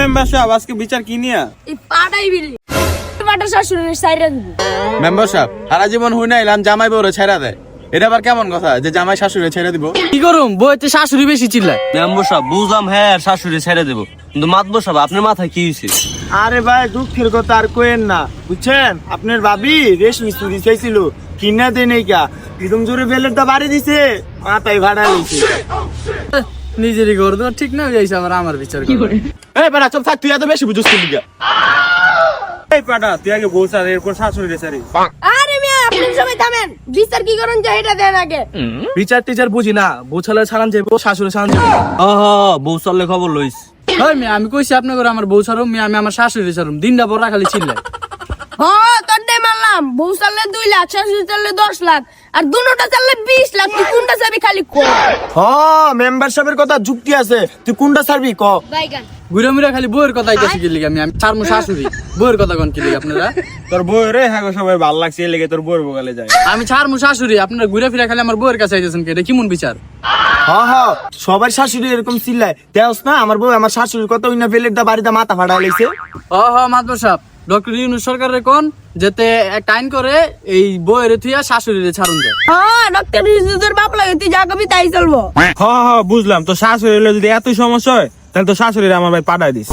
Member সাহেব আজকে বিচার কি নিয়া? এই পাড়াই বিলি পাটা শাশুড়ির সাইরা দিব। মেম্বার সাহেব সারা জীবন হই না এলাম জামাই বউরে ছেড়া দেয়, এটা আবার কেমন কথা যে জামাই শাশুড়ি ছেড়ে দিব? কি করুম বইতে শাশুড়ি বেশি চিল্লায়। মেম্বার সাহেব বুঝলাম, হ্যাঁ শাশুড়ি ছেড়ে দেবো, কিন্তু মাতবর সাহেব আপনার মাথায় কি হয়েছে? আরে ভাই দুঃখের কথা আর কোয়েন না, বুঝছেন? আপনার ভাবি রেশমি চুরি চাইছিল, কিনা দেয় নেই কা, একদম জোরে বেলের তো বাড়ি দিছে, মাথায় ভাড়া লইছে। নিজেরই ঘর তো ঠিক না যাইছে আমার বিচার করে। এই বেটা চুপ থাক, তুই এত বেশি বুঝছিস লিগা। এই পাটা তুই আগে বউ ছাড়, এরপর শাশুড়ি ছাড়ি। আরে মিয়া আপনি সবাই থামেন, বিচার কি করেন যে এটা দেন আগে। বিচার টিচার বুঝি না, বউছালে ছাড়ান যাবো, শাশুড়ি ছাড়ান যাবো। বউ চললে খবর লইস। হয় মিয়া আমি কইছি আপনার ঘরে আমার বউ ছাড়ুম, মিয়া আমি আমার শাশুড়ি ছাড়ুম, দিনটা বড় খালি চিল্লায়। তোর দিয়ে মারলাম, বউ চাললে 2 লাখ, শাশুড়ি চাললে 10 লাখ, আর দুটোটা চাললে 20 লাখ। তুই কোনটা চাবি খালি ক। মেম্বার সাহেবের কথা যুক্তি আছে, তুই কোনটা ছাড়বি ক। বাইগান ঘুরে মুড়ে খালি বউয়ের কথা আইতাছি কি লিগা, আমি ছাড়মু শাশুড়ি, বউয়ের কথা কোন কি লিগা আপনারা? তোর বউ রে হ্যাঁ সবাই ভালো লাগছে, এই লেগে তোর বউর বগালে যায়। আমি ছাড়মু শাশুড়ি, আপনারা ঘুরে ফিরে খালি আমার বউয়ের কাছে আইতেছেন কি? এটা কেমন বিচার? সবার শাশুড়ি এরকম চিল্লায়, দেওস না আমার বউ আমার শাশুড়ির কথা উইনা বেলের দা বাড়িতে মাথা ফাড়া লাইছে। মাদবর সাহেব, ডক্টর ইউনূস সরকারের কোন যেতে একটা আইন করে এই বউয়ের থুইয়া শাশুড়িরে ছাড়ুন যায়। ডক্টর ইউসুফের বাপ লাগে, তুই যা কবি তাই চলবো। বুঝলাম, তো শাশুড়ি হলে যদি এত সমস্যা হয় তাহলে তো শাশুড়ি আমার ভাই পাঠায় দিস।